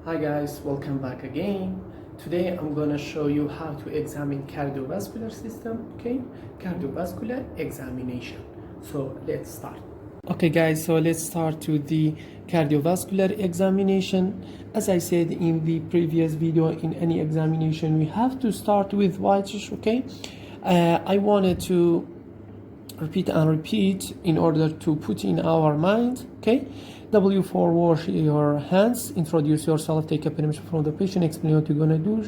Hi guys, welcome back again. Today I'm gonna show you how to examine cardiovascular system, okay? Cardiovascular examination. So let's start. Okay guys, so let's start with the cardiovascular examination. As I said in the previous video, in any examination we have to start with whitish, okay? I wanted to repeat and repeat in order to put in our mind, okay? W4, wash your hands, introduce yourself, take a permission from the patient, explain what you're gonna do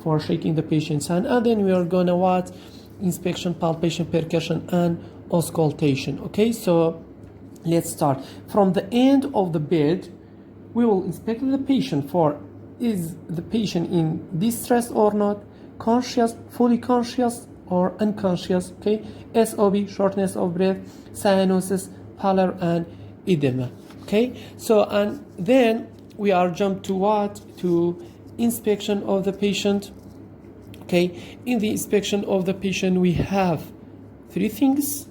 for shaking the patient's hand, and then we are gonna what? Inspection, palpation, percussion, and auscultation. Okay, so let's start. From the end of the bed, we will inspect the patient for is the patient in distress or not, conscious, fully conscious, or unconscious, okay? SOB, shortness of breath, cyanosis, pallor, and edema, okay? So, and then we are jumped to what? To inspection of the patient, okay? In the inspection of the patient, we have three things.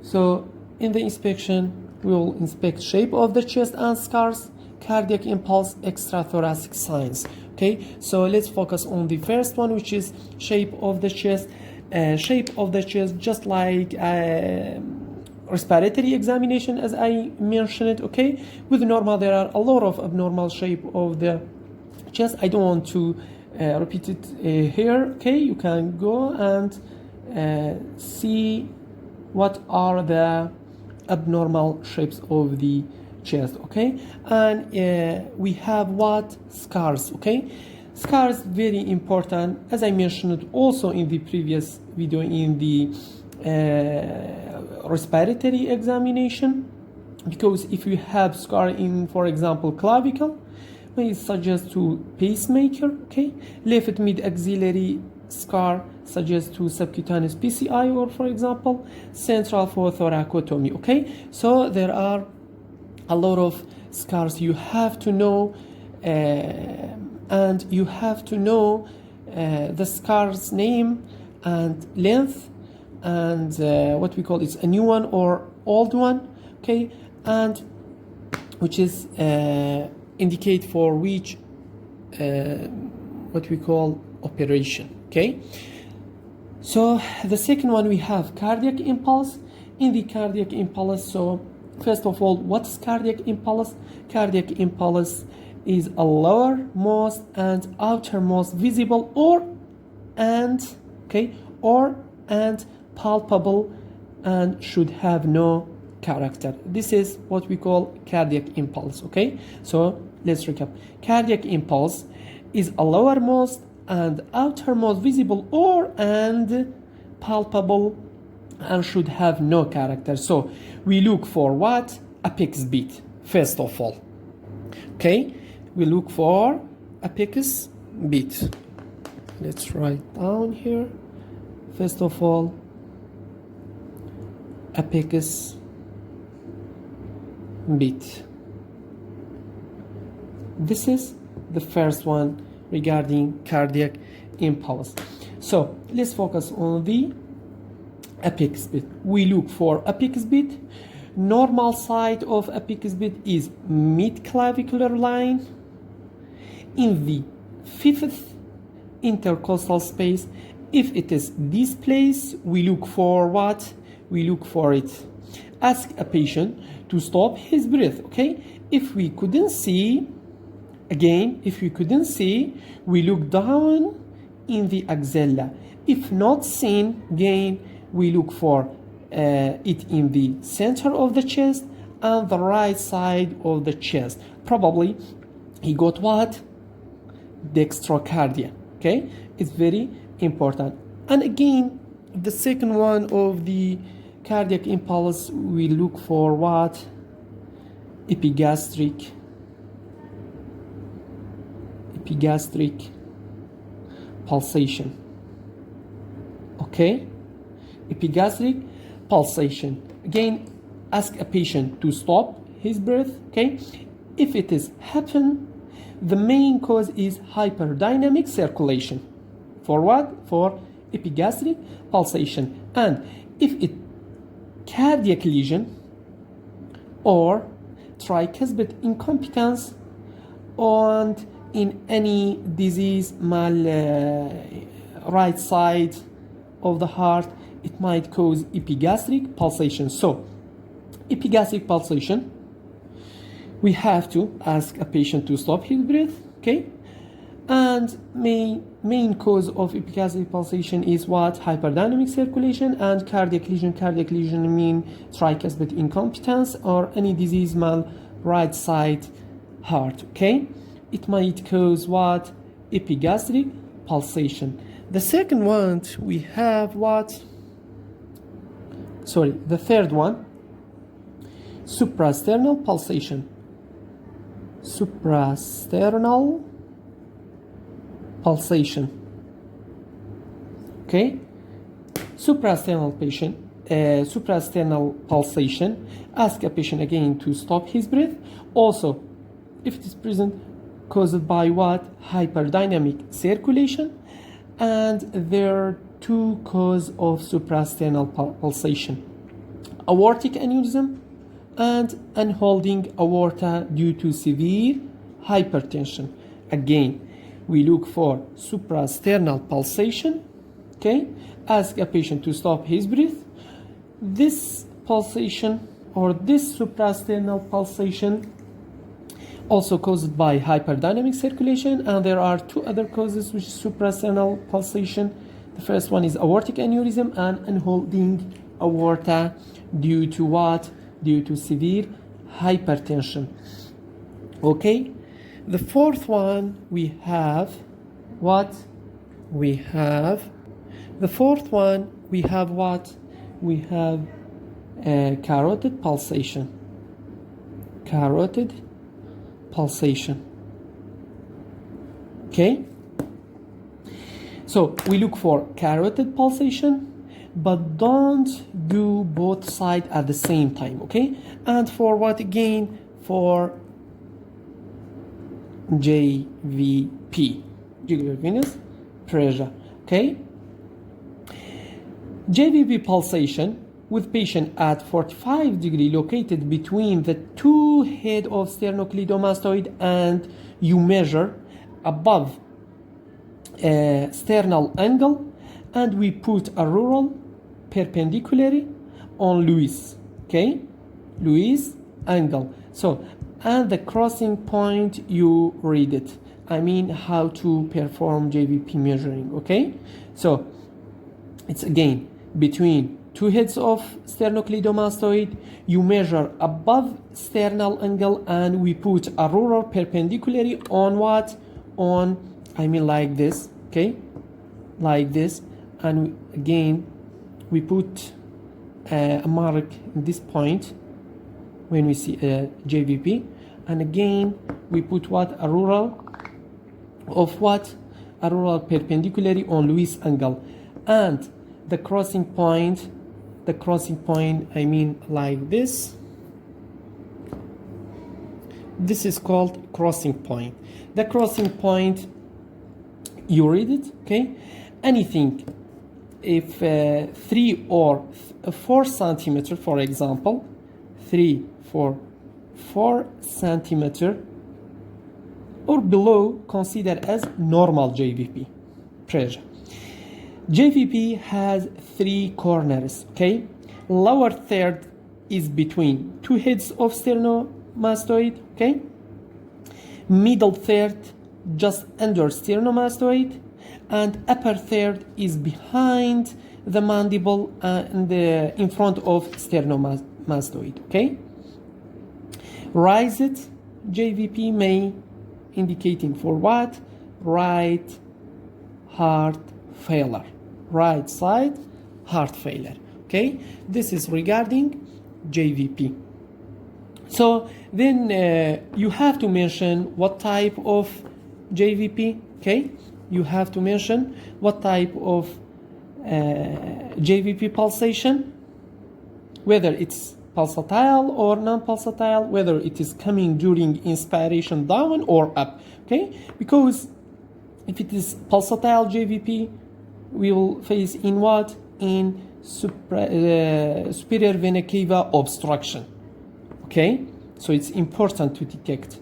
So, in the inspection, we will inspect shape of the chest and scars, cardiac impulse, extrathoracic signs. Okay, so let's focus on the first one, which is shape of the chest. Shape of the chest, just like respiratory examination, as I mentioned. Okay, with normal, there are a lot of abnormal shape of the chest. I don't want to repeat it here. Okay, you can go and see what are the abnormal shapes of the chest, okay? And we have what? Scars, okay? Scars, very important, as I mentioned also in the previous video in the respiratory examination, because if you have scar in, for example, clavicle, we suggest to pacemaker, okay? Left mid-axillary scar suggests to subcutaneous PCI, or for example, central for thoracotomy, okay? So there are a lot of scars you have to know, and you have to know the scar's name and length, and what we call it's a new one or old one, okay, and which is indicate for which what we call operation, okay. So the second one, we have cardiac impulse. In the cardiac impulse, so first of all, what's cardiac impulse? Cardiac impulse is a lowermost and outermost visible or and palpable and should have no character. This is what we call cardiac impulse, okay? So let's recap. Cardiac impulse is a lowermost and outermost visible or and palpable and should have no character. So we look for what? Apex beat, first of all. Okay, we look for apex beat. Let's write down here. First of all, apex beat. This is the first one regarding cardiac impulse. So let's focus on the apex beat. We look for apex beat. Normal side of apex beat is mid-clavicular line. In the fifth intercostal space, if it is this place, we look for what? We look for it. Ask a patient to stop his breath, okay? If we couldn't see, again, if we couldn't see, we look down in the axilla. If not seen, again, we look for it in the center of the chest and the right side of the chest. Probably he got what? Dextrocardia, okay? It's very important. And again, the second one of the cardiac impulse, we look for what? Epigastric pulsation, okay? Epigastric pulsation. Again, ask a patient to stop his breath, okay? If it is happen, the main cause is hyperdynamic circulation. For what? For epigastric pulsation. And if it cardiac lesion or tricuspid incompetence, and in any disease right side of the heart, it might cause epigastric pulsation. So epigastric pulsation, we have to ask a patient to stop his breath, okay? And main cause of epigastric pulsation is what? Hyperdynamic circulation and cardiac lesion. Cardiac lesion mean tricuspid incompetence or any disease right side heart, okay? It might cause what? Epigastric pulsation. The second one we have what? Sorry, the third one, suprasternal pulsation. Suprasternal pulsation. Okay, suprasternal pulsation. Ask a patient again to stop his breath. Also, if it is present, caused by what? Hyperdynamic circulation, and there are two causes of suprasternal pulsation: aortic aneurysm and unholding aorta due to severe hypertension. Again, we look for suprasternal pulsation. Okay, ask a patient to stop his breath. This pulsation or this suprasternal pulsation also caused by hyperdynamic circulation, and there are two other causes which is suprasternal pulsation. The first one is aortic aneurysm and unholding aorta due to what? Due to severe hypertension. Okay, the fourth one we have what? We have the fourth one we have what? We have carotid pulsation. Carotid pulsation. Okay, so we look for carotid pulsation, but don't do both sides at the same time, okay? And for what again? For JVP, jugular venous pressure, okay? JVP pulsation with patient at 45 degree located between the two head of sternocleidomastoid, and you measure above sternal angle, and we put a rural perpendicularly on Lewis, okay? Lewis angle. So, and the crossing point, you read it. I mean how to perform JVP measuring, okay? So, it's again between two heads of sternocleidomastoid, you measure above sternal angle, and we put a rural perpendicularly on what? On, I mean like this, okay? Like this, and again we put a mark in this point when we see a JVP, and again we put what? A rural of what? A rural perpendicularly on Lewis angle, and the crossing point, I mean like this. This is called crossing point. The crossing point, you read it, okay? Anything if 3 or 4 centimeter, for example, 3 or 4 centimeter or below, consider as normal JVP pressure. JVP has 3 corners, okay? Lower third is between two heads of sternomastoid, okay? Middle third just under sternomastoid, and upper third is behind the mandible and in front of sternomastoid, okay? Raised JVP may indicating for what? Right heart failure, right side heart failure, okay? This is regarding JVP. So then you have to mention what type of JVP, okay? You have to mention what type of JVP pulsation, whether it's pulsatile or non-pulsatile, whether it is coming during inspiration down or up, okay? Because if it is pulsatile JVP, we will face in what? In superior vena cava obstruction, okay? So it's important to detect.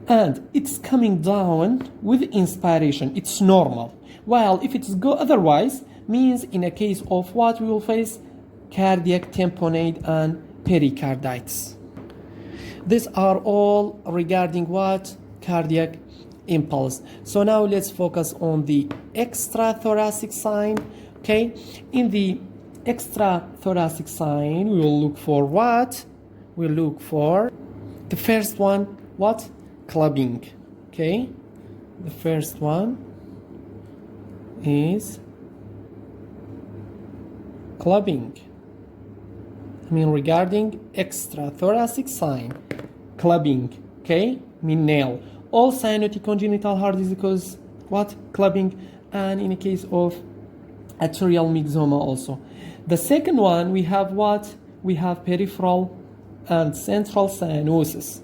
and it's coming down with inspiration. It's normal. While if it's go otherwise, means in a case of what we will face cardiac tamponade and pericarditis. These are all regarding what? Cardiac impulse. So now let's focus on the extrathoracic sign. Okay, in the extrathoracic sign, we will look for what? We look for the first one, what? Clubbing. Okay, the first one is clubbing. I mean, regarding extrathoracic sign, clubbing. Okay, I mean nail. All cyanotic congenital heart disease cause what? Clubbing, and in a case of arterial myxoma also. The second one, we have what? We have peripheral and central cyanosis.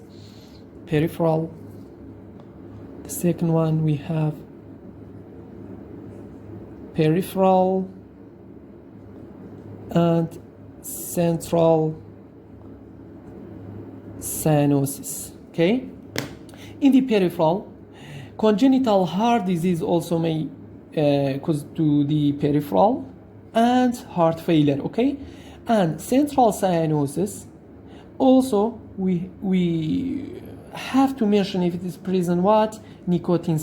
Peripheral. The second one, we have peripheral and central cyanosis. Okay? In the peripheral, congenital heart disease also may cause to the peripheral and heart failure. Okay? And central cyanosis, also we have to mention if it is present what? Nicotine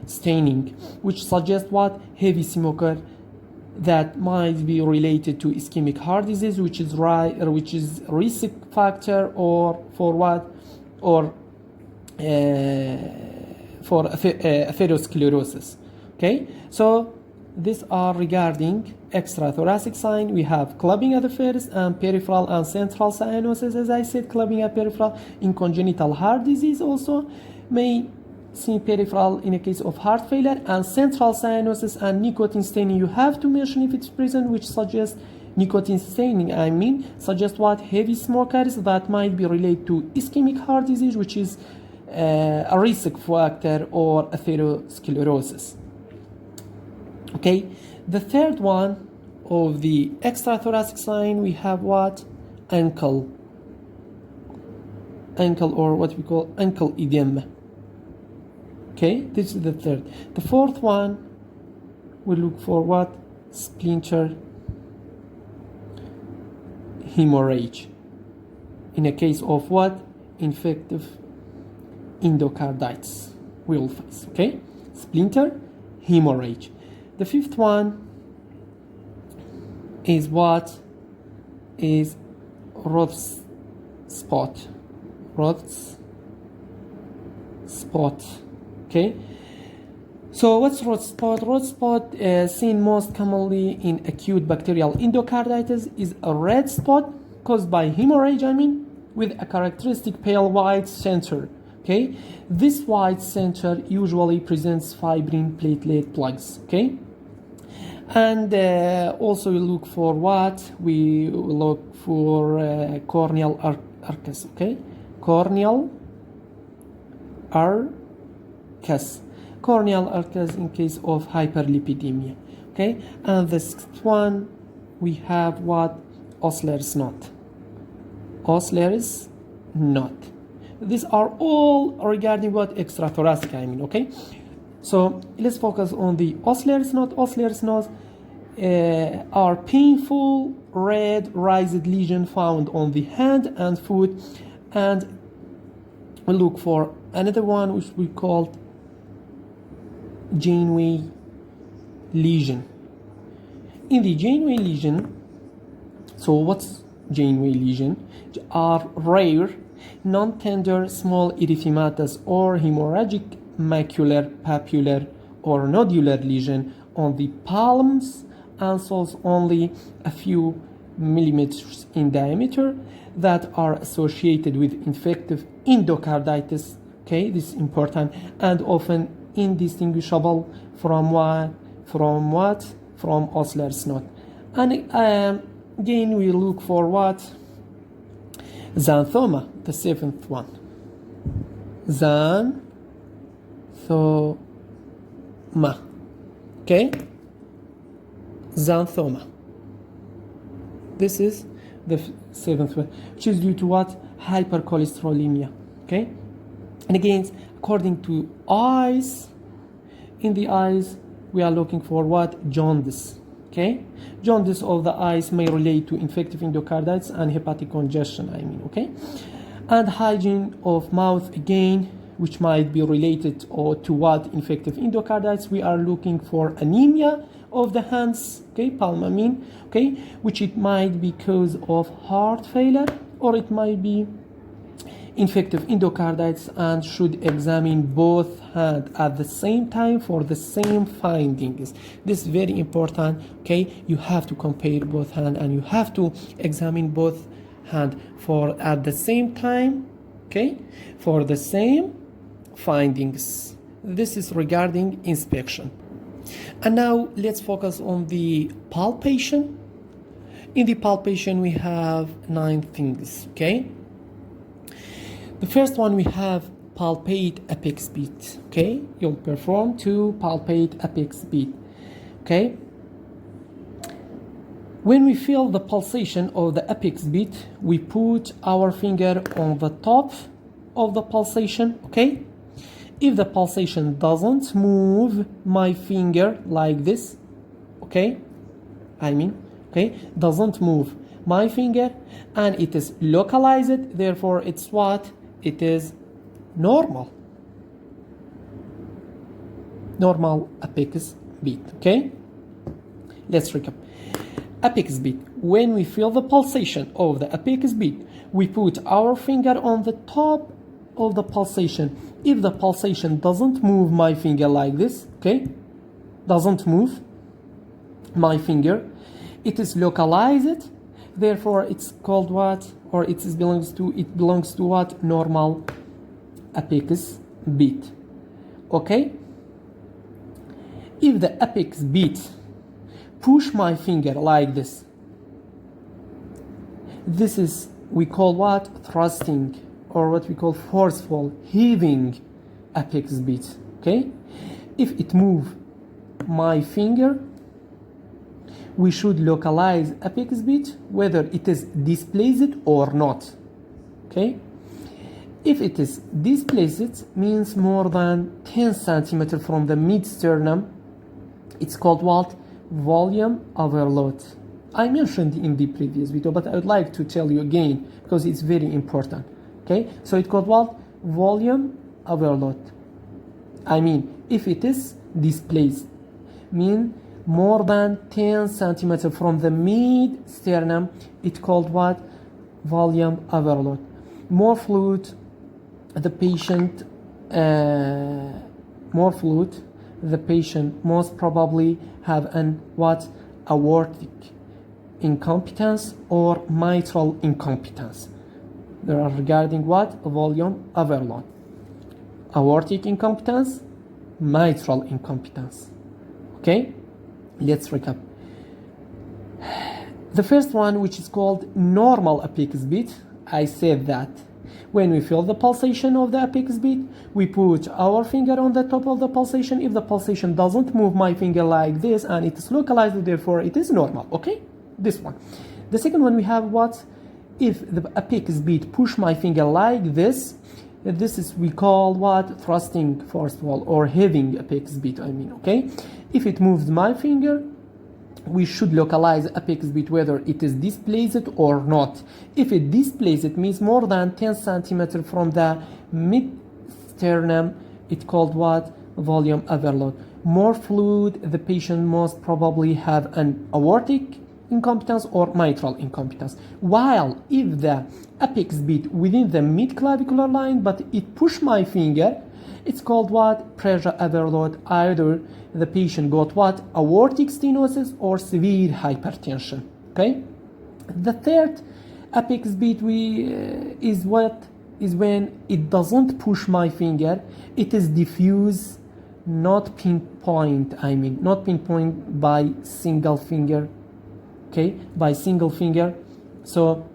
staining, which suggests what? Heavy smoker, that might be related to ischemic heart disease, which is risk factor, or for what? Or for atherosclerosis. Okay, so these are regarding extrathoracic sign. We have clubbing at the first, and peripheral and central cyanosis. As I said, clubbing at peripheral in congenital heart disease also may see peripheral in a case of heart failure, and central cyanosis and nicotine staining you have to mention if it's present, which suggests nicotine staining, I mean, suggests what? Heavy smokers, that might be related to ischemic heart disease, which is a risk factor, or atherosclerosis. Okay, the third one of the extrathoracic sign, we have what? Ankle, or what we call ankle edema. Okay, this is the third. The fourth one, we look for what? Splinter hemorrhage. In a case of what? Infective endocarditis we will face. Okay, splinter hemorrhage. The fifth one is what? Is Roth's spot. Roth's spot. Okay, so what's Roth's spot? Roth's spot, seen most commonly in acute bacterial endocarditis, is a red spot caused by hemorrhage, I mean, with a characteristic pale white center. Okay, this white center usually presents fibrin platelet plugs. Okay, and also we look for what? We look for corneal arcus. Okay, corneal arcus. Corneal arcus in case of hyperlipidemia. Okay, and the sixth one, we have what? Osler's knot. Osler's knot. These are all regarding what? Extrathoracic, I mean. Okay, so let's focus on the Osler's knot. Osler's knot are painful red raised lesion found on the hand and foot, and we look for another one which we call Janeway lesion. In the Janeway lesion, so what's Janeway lesion? Are rare, non-tender, small erythematous or hemorrhagic macular, papular, or nodular lesion on the palms and soles, only a few millimeters in diameter, that are associated with infective endocarditis. Okay, this is important, and often indistinguishable from what? From Osler's knot. And again, we look for what? Xanthoma, the seventh one. Xanthoma. Okay? Xanthoma. This is the seventh one, which is due to what? Hypercholesterolemia. okay? And again, according to eyes, in the eyes, we are looking for what? Jaundice, okay? Jaundice of the eyes may relate to infective endocarditis and hepatic congestion, okay? And hygiene of mouth, again, which might be related or to what? Infective endocarditis. We are looking for anemia of the hands, okay, palmamine, okay, which it might be cause of heart failure, or it might be infective endocarditis, and should examine both hands at the same time for the same findings. This is very important, okay? You have to compare both hands and you have to examine both hands for at the same time, okay, for the same findings. This is regarding inspection. And now let's focus on the palpation. In the palpation we have 9 things, okay? The first one, we have palpate apex beat, okay? You'll perform to palpate apex beat, okay? When we feel the pulsation of the apex beat, we put our finger on the top of the pulsation, okay? If the pulsation doesn't move my finger like this, okay? Doesn't move my finger, and it is localized, therefore it's what? It is normal. Normal apex beat, okay? Let's recap. Apex beat. When we feel the pulsation of the apex beat, we put our finger on the top of the pulsation. If the pulsation doesn't move my finger like this, okay? Doesn't move my finger, it is localized, therefore it's called what? Or it belongs to what? Normal apex beat, okay? If the apex beat push my finger like this, this is, we call what? Thrusting, or what we call forceful, heaving apex beat, okay? If it move my finger, we should localize apex beat, whether it is displaced or not, okay? If it is displaced, means more than 10 centimeters from the mid-sternum, it's called what? Volume overload. I mentioned in the previous video, but I would like to tell you again because it's very important, okay? So it's called what? Volume overload. If it is displaced, mean more than 10 centimeters from the mid-sternum, it's called what? Volume overload. More fluid, the patient most probably have an what? Aortic incompetence or mitral incompetence. They are regarding what? Volume overload. Aortic incompetence, mitral incompetence, okay? Let's recap. The first one, which is called normal apex beat, I said that when we feel the pulsation of the apex beat, we put our finger on the top of the pulsation. If the pulsation doesn't move my finger like this and it is localized, therefore it is normal, okay? This one. The second one, we have what? If the apex beat push my finger like this, this is, we call what? Thrusting forceful or heaving apex beat, okay? If it moves my finger, we should localize apex beat whether it is displaced or not. If it displaced, it means more than 10 centimeters from the mid-sternum, it's called what? Volume overload. More fluid, the patient most probably have an aortic incompetence or mitral incompetence. While if the apex beat within the mid-clavicular line, but it pushed my finger, it's called what? Pressure overload. Either the patient got what? Aortic stenosis or severe hypertension, okay? The third apex beat is what? Is when it doesn't push my finger, it is diffuse, not pinpoint, not pinpoint by single finger, okay? By single finger. So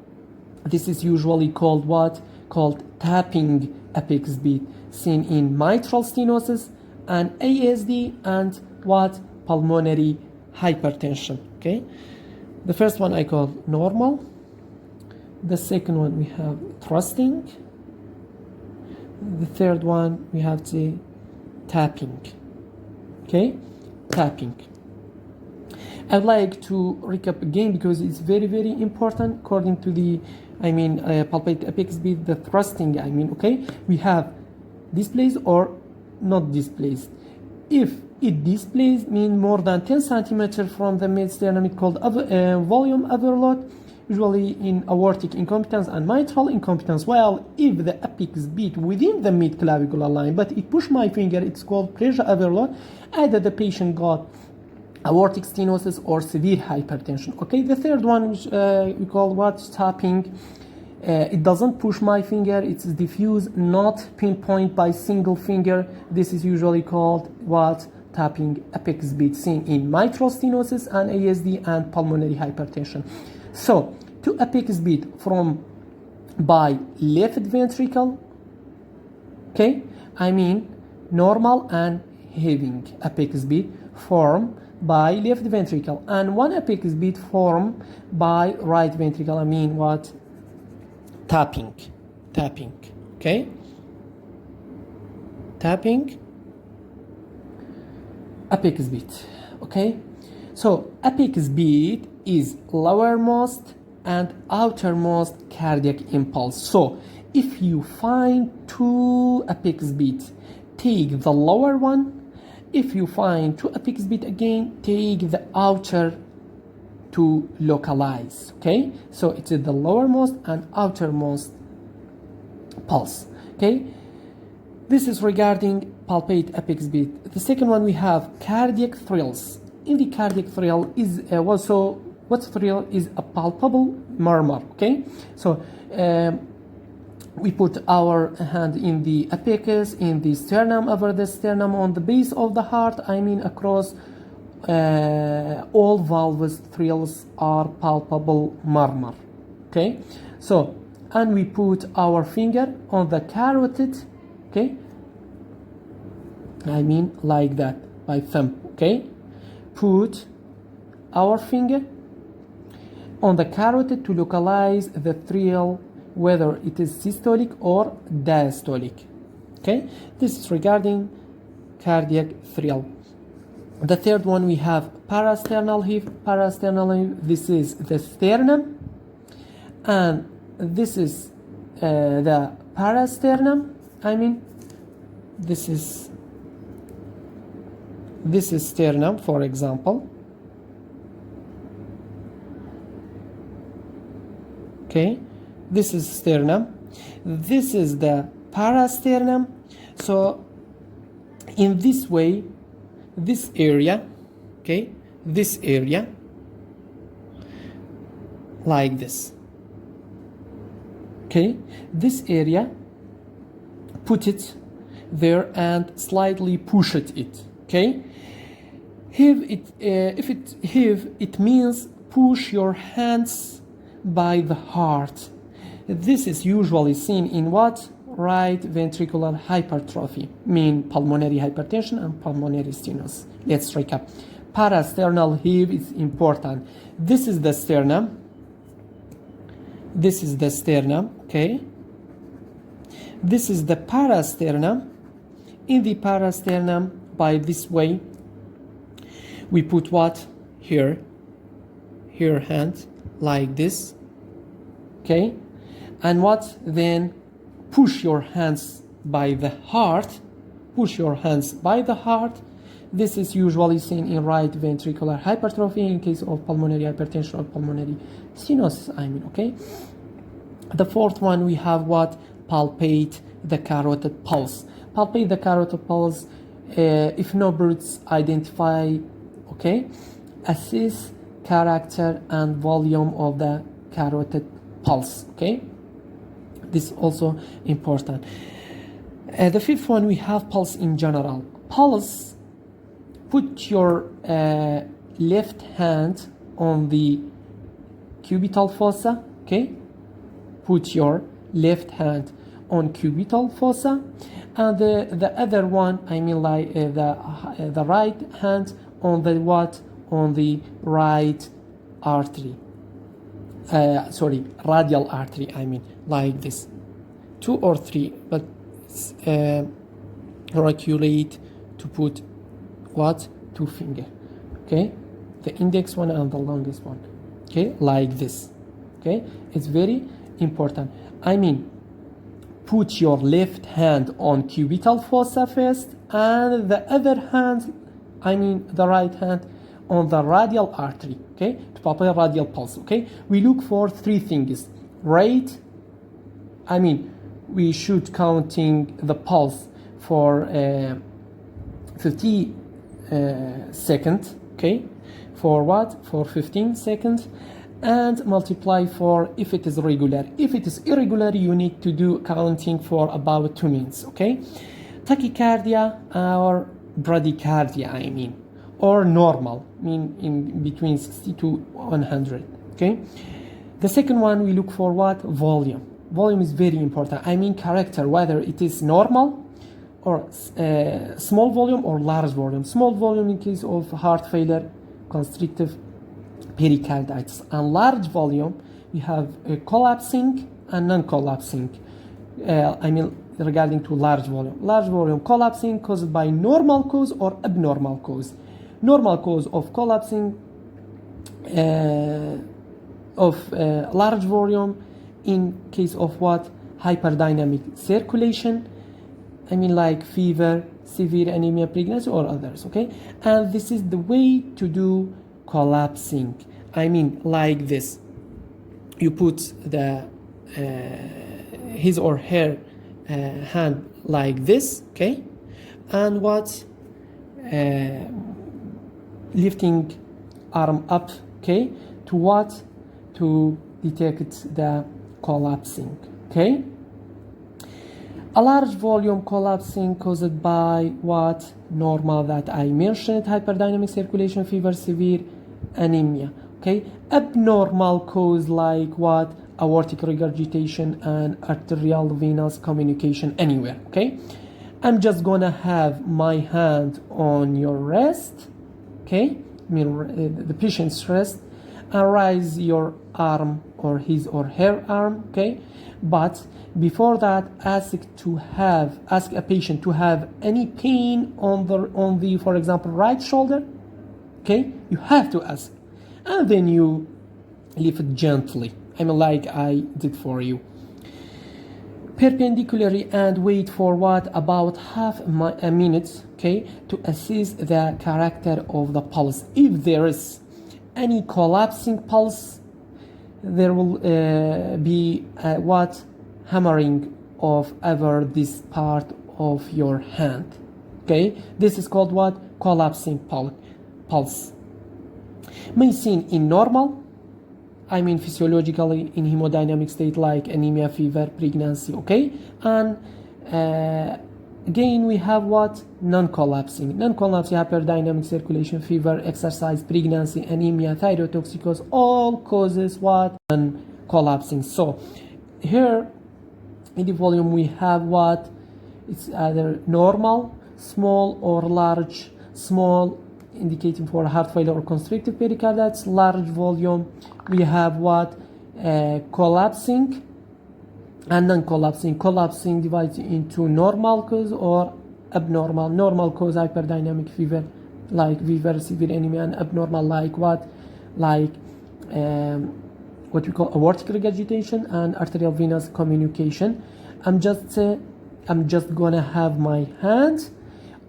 this is usually called what? Called tapping apex beat, seen in mitral stenosis and ASD and what? Pulmonary hypertension, okay? The first one I call normal. The second one we have thrusting. the third one we have the tapping. Okay, tapping. I'd like to recap again because it's very, very important according to the palpate apex beat, the thrusting. Okay, we have displaced or not displaced. If it displaced mean more than 10 centimeters from the mid-sternum, it's called volume overload, usually in aortic incompetence and mitral incompetence. While if the apex beat within the mid-clavicular line, but it pushed my finger, it's called pressure overload. Either the patient got aortic stenosis or severe hypertension. Okay, the third one, which we call what? Tapping. It doesn't push my finger, it's diffuse, not pinpoint by single finger. This is usually called what? Tapping apex beat, seen in mitral stenosis and ASD and pulmonary hypertension. So, to apex beat from by left ventricle, okay, normal and having apex beat form by left ventricle, and one apex beat form by right ventricle. What? Tapping, okay? Tapping, apex beat, okay? So, apex beat is lowermost and outermost cardiac impulse. So, if you find two apex beats, take the lower one. If you find two apex beat again, take the outer to localize. Okay, so it's the lowermost and outermost pulse. Okay, this is regarding palpate apex beat. The second one we have cardiac thrills. In the cardiac thrill is also what thrill is a palpable murmur. Okay, so we put our hand in the apex, in the sternum, over the sternum, on the base of the heart. Across all valves, thrills are palpable murmur. Okay, so and we put our finger on the carotid. Okay, like that by thumb. Okay, put our finger on the carotid to localize the thrill, whether it is systolic or diastolic. Okay, this is regarding cardiac thrill. The third one we have parasternal heave. Parasternal heave, this is the sternum, and this is the parasternum. This is sternum, for example. Okay, this is sternum. This is the parasternum. So in this way, this area, okay, this area, like this. Okay, this area, put it there and slightly push it. Okay, heave it. If it heave, it means push your hands by the heart. This is usually seen in what? Right ventricular hypertrophy, pulmonary hypertension and pulmonary stenosis. Let's recap. Parasternal heave is important. This is the sternum. This is the sternum, okay? This is the parasternum. In the parasternum, by this way, we put what? Here hand, like this, okay? And what? Then push your hands by the heart. Push your hands by the heart. This is usually seen in right ventricular hypertrophy in case of pulmonary hypertension or pulmonary stenosis, okay? The fourth one we have what? Palpate the carotid pulse. Palpate the carotid pulse. If no birds identify, okay? Assess character and volume of the carotid pulse, okay? This is also important. The fifth one we have pulse in general. Pulse, put your left hand on the cubital fossa, okay? Put your left hand on cubital fossa, and the other one, the right hand on the what? On the right artery. Radial artery, like this. 2 or 3, but regulate to put what? Two finger, okay? The index one and the longest one, okay? Like this, okay? It's very important. I mean, put your left hand on cubital fossa first, and the other hand, I mean the right hand, on the radial artery, okay? To palpate radial pulse, okay? We look for three things. Rate, I mean, we should counting the pulse for 50 seconds, okay? For what? For 15 seconds. And multiply for if it is regular. If it is irregular, you need to do counting for about 2 minutes, okay? Tachycardia or bradycardia, I mean, or normal, I mean in between 60 to 100, okay? The second one, we look for what? Volume. Volume is very important. I mean character, whether it is normal or small volume or large volume. Small volume in case of heart failure, constrictive pericarditis, and large volume we have collapsing and non-collapsing. I mean regarding to large volume collapsing caused by normal cause or abnormal cause. Normal cause of collapsing of large volume in case of what? Hyperdynamic circulation, I mean like fever, severe anemia, pregnancy, or others, okay? And this is the way to do collapsing. I mean like this. You put the his or her hand like this, okay? And what? Lifting arm up, okay? To what? To detect the collapsing, okay? A large volume collapsing caused by what? Normal that I mentioned, hyperdynamic circulation, fever, severe anemia, okay? Abnormal cause like what? Aortic regurgitation and arterial venous communication anywhere, okay? I'm just gonna have my hand on your wrist, okay? I mean the patient's wrist, and raise your arm or his or her arm, okay? But before that, ask a patient to have any pain on the for example right shoulder, okay? You have to ask, and then you lift it gently, I mean like I did for you, perpendicularly, and wait for what? About half a minute, okay, to assess the character of the pulse. If there is any collapsing pulse, there will be what? Hammering of over this part of your hand, okay? This is called what? Collapsing pulse. May seen in normal, I mean physiologically in hemodynamic state like anemia, fever, pregnancy, okay? And again we have what? Non-collapsing. Non-collapsing, hyperdynamic circulation, fever, exercise, pregnancy, anemia, thyrotoxicosis, all causes what? Non-collapsing. So here in the volume we have what? It's either normal, small, or large. Small indicating for heart failure or constrictive pericarditis. Large volume we have what? Collapsing and non-collapsing. Collapsing divides into normal cause or abnormal. Normal cause hyperdynamic fever like fever, severe anemia, and abnormal like what? Like what we call aortic regurgitation and arterial venous communication. I'm just gonna have my hand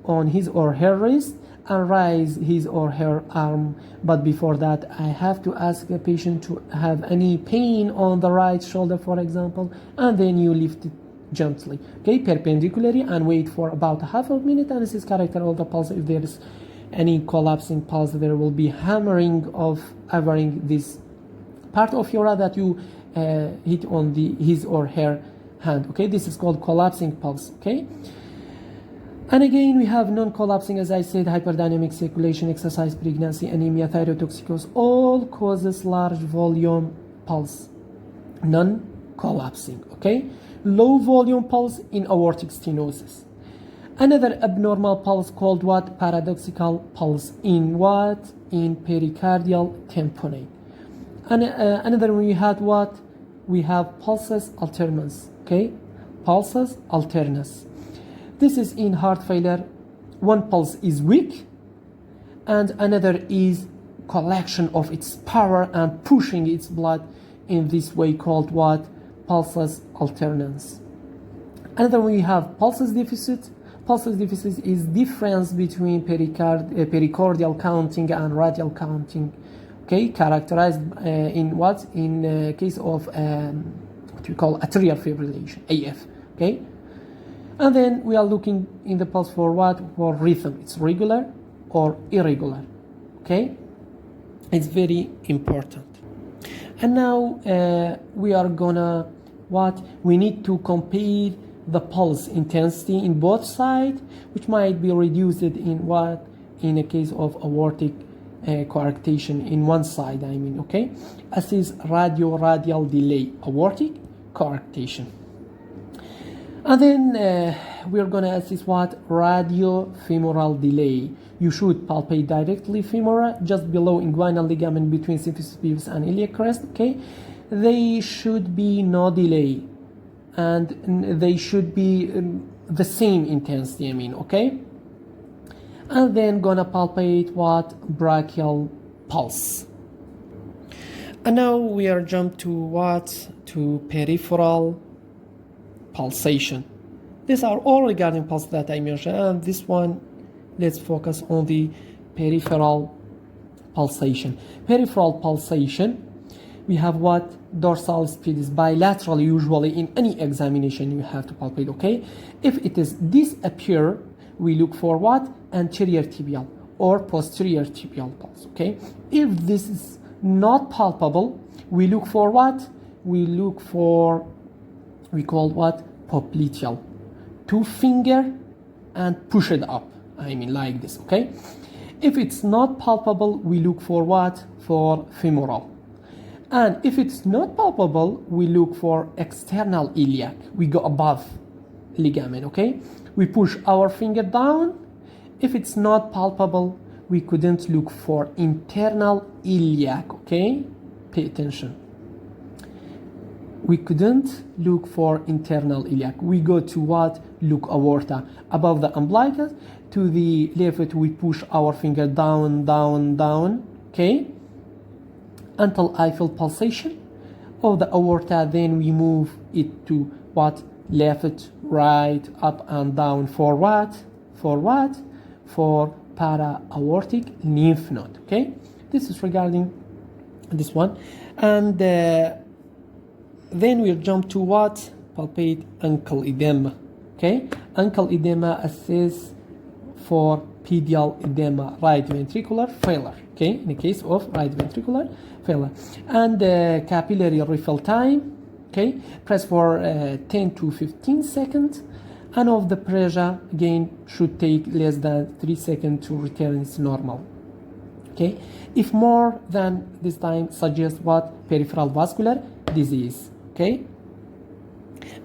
on his or her wrist and raise his or her arm, but before that I have to ask the patient to have any pain on the right shoulder, for example, and then you lift it gently, okay, perpendicularly, and wait for about half a minute, and this is character of the pulse. If there is any collapsing pulse, there will be hammering of this part of your hand that you hit on his or her hand, okay? This is called collapsing pulse, okay? And again we have non-collapsing, as I said, hyperdynamic circulation, exercise, pregnancy, anemia, thyrotoxicosis, all causes large volume pulse. Non-collapsing, okay? Low volume pulse in aortic stenosis. Another abnormal pulse called what? Paradoxical pulse in what? In pericardial tamponade. And another one we had what? We have pulsus alternans, okay? pulses alternus. This is in heart failure. One pulse is weak and another is collection of its power and pushing its blood in this way called what? Pulses alternans. Another we have pulses deficit. Pulses deficit is difference between pericardial counting and radial counting. Okay, characterized in what? In case of what we call atrial fibrillation, AF. Okay, and then we are looking in the pulse for what? For rhythm. It's regular or irregular. Okay, it's very important. And now we are gonna what? We need to compare the pulse intensity in both sides, which might be reduced in what? In a case of aortic coarctation in one side, I mean, okay? As is radio-radial delay, aortic coarctation. And then we're gonna assess what? Radio-femoral delay. You should palpate directly femora, just below inguinal ligament between symphysis pubis and iliac crest, okay? They should be no delay, and they should be the same intensity, I mean, okay? And then gonna palpate what? Brachial pulse. And now we are jumped to what? To peripheral pulsation. These are all regarding pulse that I mentioned, and this one, let's focus on the peripheral pulsation. Peripheral pulsation, we have what? Dorsal pedis bilateral. Usually in any examination you have to palpate, okay? If it is disappear, we look for what? Anterior tibial or posterior tibial pulse, okay? If this is not palpable, we look for what? We look for, we call what? Popliteal. 2 finger and push it up, I mean like this, okay? If it's not palpable, we look for what? For femoral. And if it's not palpable, we look for external iliac. We go above ligament, okay? We push our finger down. If it's not palpable, we couldn't look for internal iliac, okay? Pay attention. We couldn't look for internal iliac. We go to what? Look aorta. Above the umbilicus, to the left, we push our finger down, down, down, okay? Until I feel pulsation of the aorta, then we move it to what? Left, right, up and down. For what? For what? For para-aortic lymph node, okay? This is regarding this one. And then we'll jump to what? Palpate ankle edema, okay? Ankle edema assess for pedial edema, right ventricular failure, okay? In the case of right ventricular failure. And capillary refill time, okay? Press for 10 to 15 seconds. And of the pressure, again, should take less than 3 seconds to return its normal, okay? If more than this time, suggest what? Peripheral vascular disease, okay?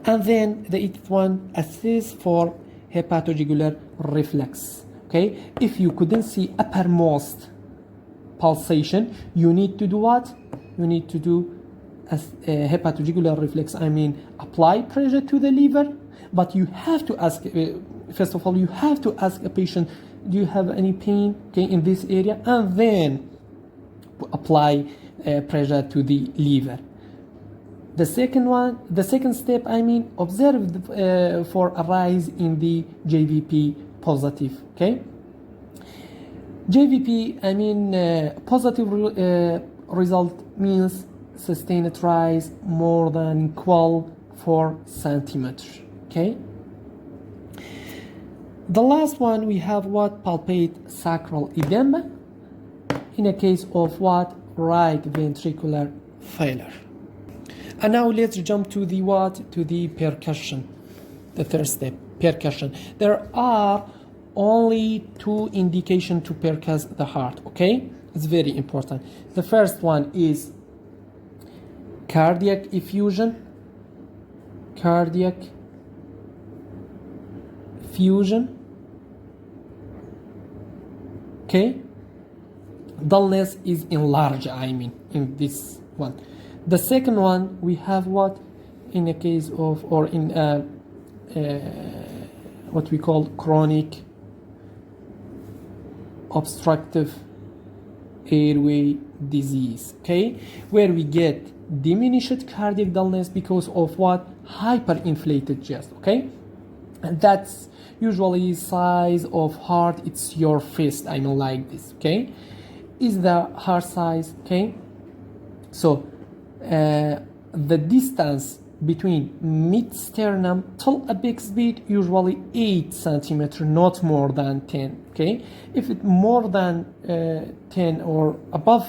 And then the 8th one, assess for hepatojugular reflex, okay? If you couldn't see uppermost pulsation, you need to do what? You need to do a hepatojugular reflex, I mean apply pressure to the liver, but you have to ask, first of all, you have to ask a patient, do you have any pain, okay, in this area? And then apply pressure to the liver. The second step, I mean, observe for a rise in the JVP positive, okay? JVP, I mean, positive result means sustained rise more than equal 4 centimeters, okay? The last one, we have what? Palpate sacral edema in a case of what? Right ventricular failure. And now let's jump to the what? To the percussion, the third step, percussion. There are only 2 indications to percuss the heart, okay? It's very important. The first one is cardiac effusion, okay? Dullness is enlarged, I mean, in this one. The second one, we have what? In a case of, or in what we call chronic obstructive airway disease, okay, where we get diminished cardiac dullness because of what? Hyperinflated chest, okay, and that's usually size of heart, it's your fist, I mean like this, okay, is the heart size, okay. So the distance between mid-sternum till apex beat usually 8 centimeter, not more than 10, okay. If it's more than 10 or above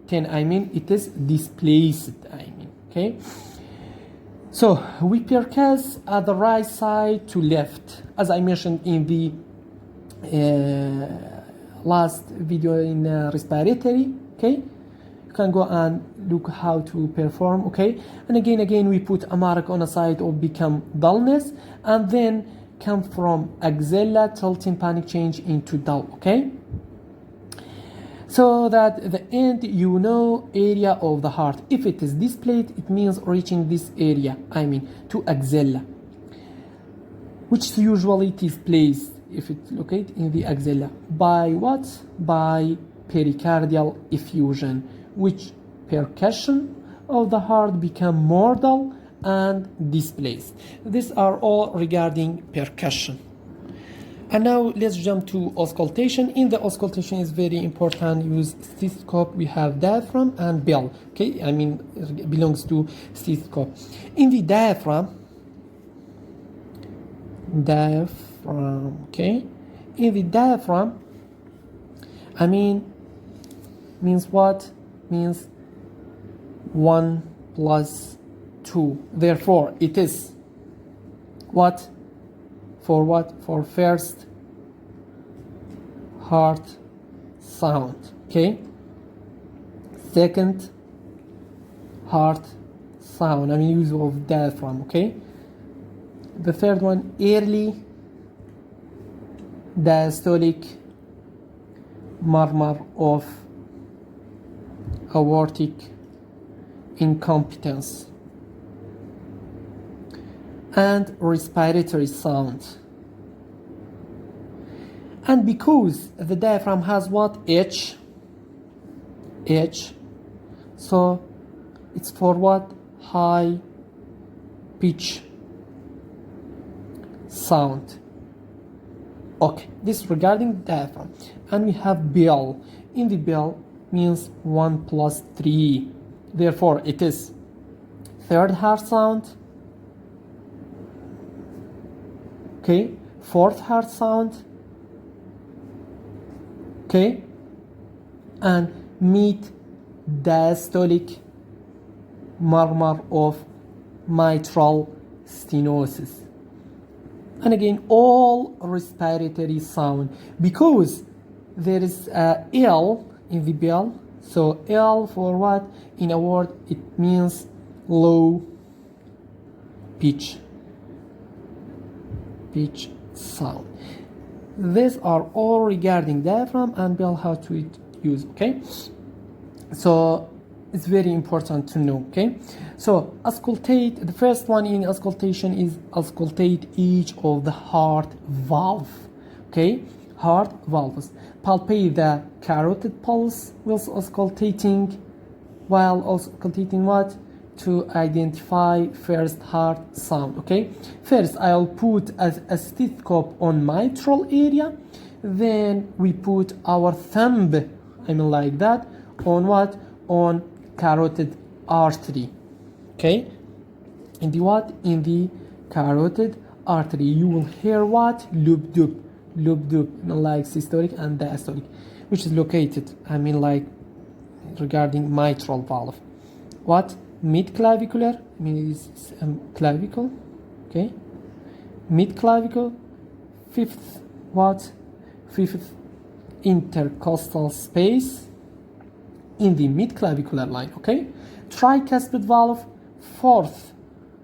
10, I mean it is displaced, I mean, okay. So we percuss at the right side to left, as I mentioned in the last video in respiratory, okay. You can go and look how to perform, okay. And again we put a mark on a side of become dullness, and then come from axilla till tympanic change into dull, okay. So that at the end you know area of the heart. If it is displayed, it means reaching this area, I mean to axilla, which usually it is placed, if it's located in the axilla, by what? By pericardial effusion, which percussion of the heart become more dull and displaced. These are all regarding percussion. And now let's jump to auscultation. In the auscultation is very important, use stethoscope. We have diaphragm and bell, okay, I mean it belongs to stethoscope. In the diaphragm, okay, in the diaphragm, I mean means what? Means 1 plus 2. Therefore, it is what? For what? For first heart sound, okay? Second heart sound, I mean use of diaphragm, okay? The third one, early diastolic murmur of aortic incompetence, and respiratory sound. And because the diaphragm has what? H, so it's for what? High pitch sound. Okay, this regarding diaphragm. And we have bell. In the bell means 1 plus 3. Therefore, it is third heart sound, okay, fourth heart sound, okay, and mid diastolic murmur of mitral stenosis. And again, all respiratory sound, because there is a L in the bell. So L for what? In a word, it means low pitch sound. These are all regarding diaphragm and bell, how to use, okay? So it's very important to know, okay? So auscultate, the first one in auscultation is auscultate each of the heart valve, okay? Heart valves. Palpate the carotid pulse whilst auscultating, while auscultating what? To identify first heart sound, okay? First, I'll put a stethoscope on mitral area, then we put our thumb, I mean like that, on what? On carotid artery, okay? In the what? In the carotid artery. You will hear what? Loop-doop, like systolic and diastolic, which is located, I mean like regarding mitral valve. What? Mid-clavicular, I mean it's clavicle, okay? Mid-clavicle, fifth intercostal space in the mid-clavicular line, okay? Tricuspid valve,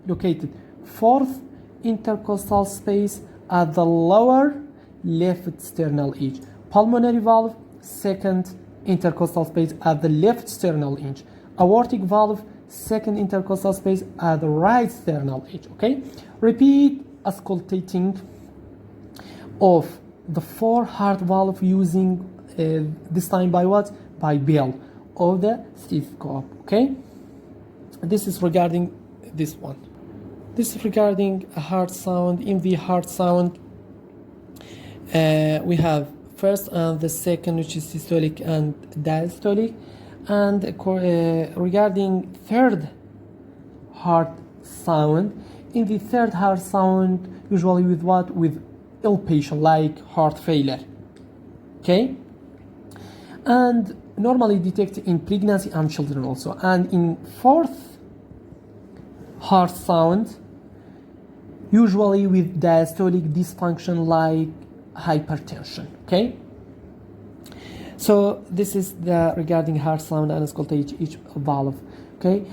located fourth intercostal space at the lower left sternal edge. Pulmonary valve, second intercostal space at the left sternal edge. Aortic valve, second intercostal space at the right sternal edge, okay? Repeat auscultating of the 4 heart valve using this time by what? By bell of the stethoscope. Okay, this is regarding this one. This is regarding a heart sound. In the heart sound, we have first and the second, which is systolic and diastolic, and regarding third heart sound. In the third heart sound, usually with what? With ill patient like heart failure. Okay, and normally detected in pregnancy and children also. And in fourth heart sound, usually with diastolic dysfunction like hypertension. Okay, so this is the regarding heart sound and auscultate each valve. Okay,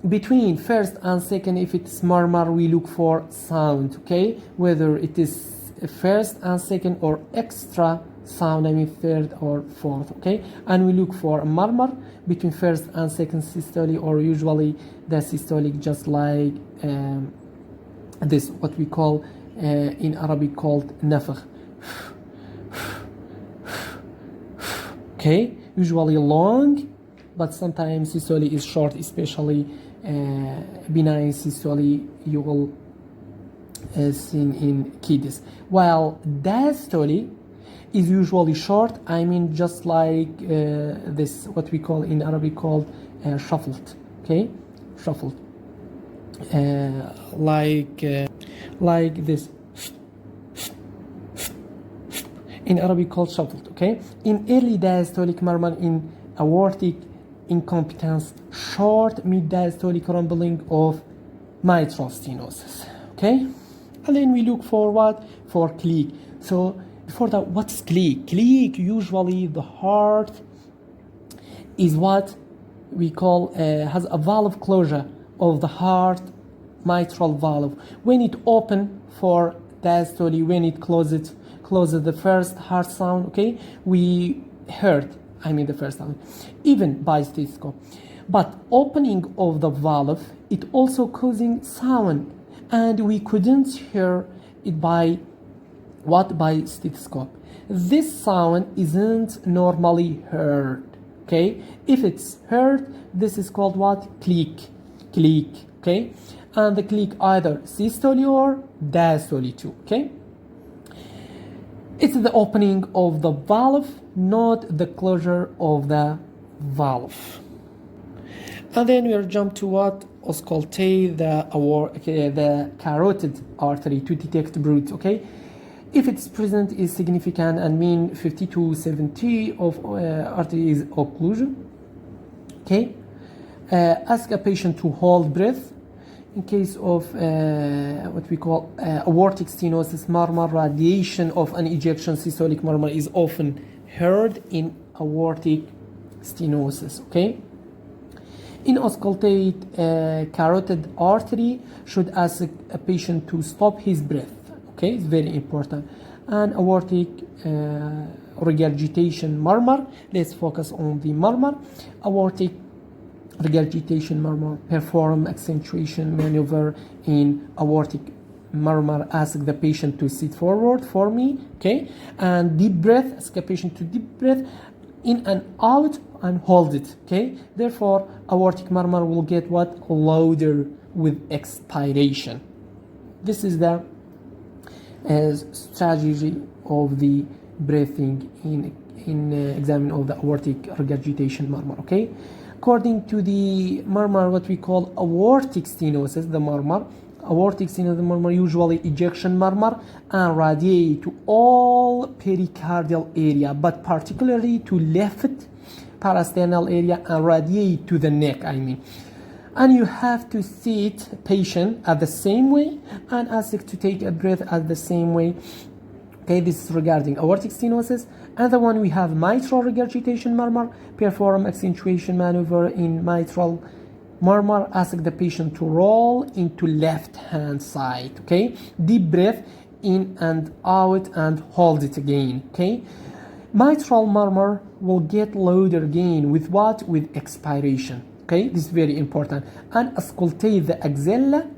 between first and second, if it's murmur, we look for sound. Okay, whether it is first and second or extra sound, I mean third or fourth. Okay, and we look for a murmur between first and second systolic, or usually the systolic, just like this, what we call in Arabic called nafakh. Okay, usually long, but sometimes systole is short, especially benign systole you will see in kids, while diastole is usually short, I mean just like this, what we call in Arabic called shuffled. Okay, shuffled, like this, in Arabic called shuffled. Okay, in early diastolic murmur, in aortic incompetence, short mid diastolic rumbling of mitral stenosis. Okay, and then we look for what? For click. So before that, what's click? Click, usually the heart is what we call has a valve closure of the heart mitral valve. When it open for diastole, when it closes the first heart sound, okay, we heard, I mean the first sound, even by stethoscope. But opening of the valve, it also causing sound, and we couldn't hear it by what? By stethoscope. This sound isn't normally heard. Okay, if it's heard, this is called what? Click. Okay, and the click either systole or diastole too. Okay, it's the opening of the valve, not the closure of the valve. And then we'll jump to what? Auscultate the carotid artery to detect bruits. Okay, if its presence is significant and mean 50 to 70 of artery is occlusion. Okay, ask a patient to hold breath. In case of what we call aortic stenosis, murmur, radiation of an ejection systolic murmur is often heard in aortic stenosis. Okay, in auscultate carotid artery, should ask a patient to stop his breath. Okay, it's very important. And aortic regurgitation murmur, let's focus on the murmur. Aortic regurgitation murmur, perform accentuation maneuver in aortic murmur, ask the patient to sit forward for me. Okay, and deep breath, ask a patient to deep breath in and out and hold it. Okay, therefore aortic murmur will get what? Louder with expiration. This is the strategy of the breathing in examining of the aortic regurgitation murmur. Okay, according to the murmur, what we call aortic stenosis, the murmur, aortic stenosis murmur, usually ejection murmur, and radiate to all pericardial area, but particularly to left parasternal area, and radiate to the neck, I mean. And you have to sit patient at the same way and ask to take a breath at the same way. Okay, this is regarding aortic stenosis. Another one, we have mitral regurgitation murmur, perform accentuation maneuver in mitral murmur, ask the patient to roll into left hand side. Okay, deep breath in and out and hold it again. Okay, mitral murmur will get louder again with what? With expiration. Okay, this is very important. And auscultate the axilla,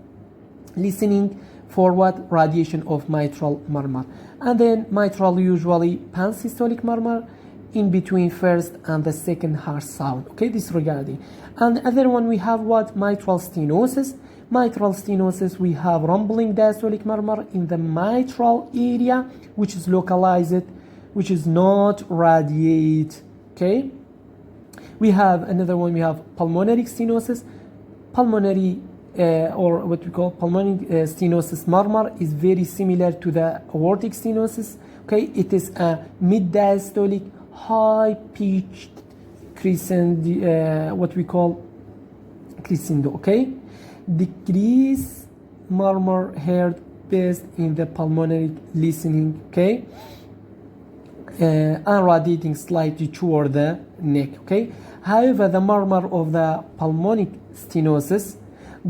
listening for what? Radiation of mitral murmur. And then mitral usually pansystolic murmur in between first and the second harsh sound. Okay, disregarding. And the other one we have what? Mitral stenosis. Mitral stenosis, we have rumbling diastolic murmur in the mitral area, which is localized, which is not radiate. Okay, we have another one, we have pulmonary stenosis. Pulmonary or what we call pulmonic stenosis murmur is very similar to the aortic stenosis. Okay, it is a mid-diastolic high-pitched crescendo, what we call crescendo. Okay, decrease murmur heard best in the pulmonary listening. Okay, and radiating slightly toward the neck. Okay, however, the murmur of the pulmonic stenosis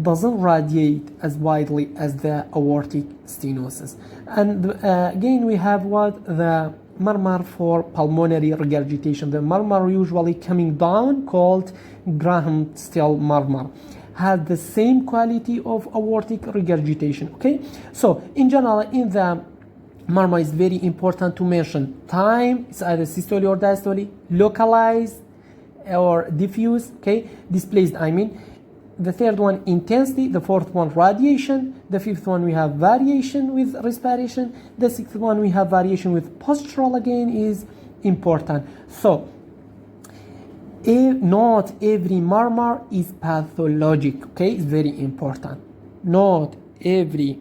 doesn't radiate as widely as the aortic stenosis. And again, we have what? The murmur for pulmonary regurgitation. The murmur usually coming down, called Graham still murmur, has the same quality of aortic regurgitation. Okay, so in general, in the murmur, is very important to mention time. It's either systole or diastole, localized or diffuse. Okay, displaced, I mean. The third one, intensity. The fourth one, radiation. The fifth one, we have variation with respiration. The sixth one, we have variation with postural. Again, is important. So not every murmur is pathologic. Okay, it's very important. Not every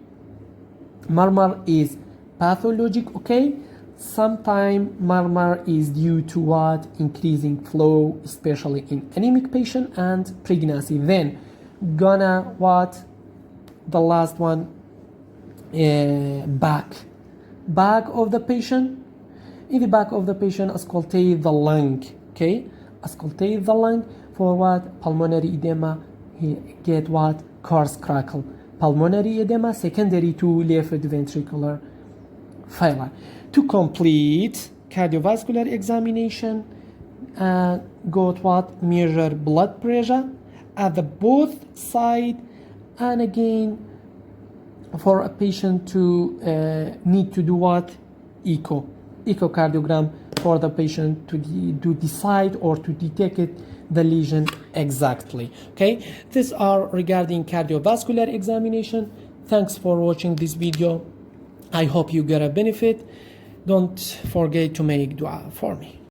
murmur is pathologic. Okay, sometimes murmur is due to what? Increasing flow, especially in anemic patient and pregnancy. Then gonna what? The last one, back of the patient. In the back of the patient, auscultate the lung. Okay, auscultate the lung for what? Pulmonary edema. He get what? Coarse crackle. Pulmonary edema secondary to left ventricular failure. To complete cardiovascular examination, got what? Measure blood pressure at the both side, and again for a patient to need to do what? Echocardiogram for the patient to decide or to detect the lesion exactly. Okay, these are regarding cardiovascular examination. Thanks for watching this video. I hope you get a benefit. Don't forget to make dua for me.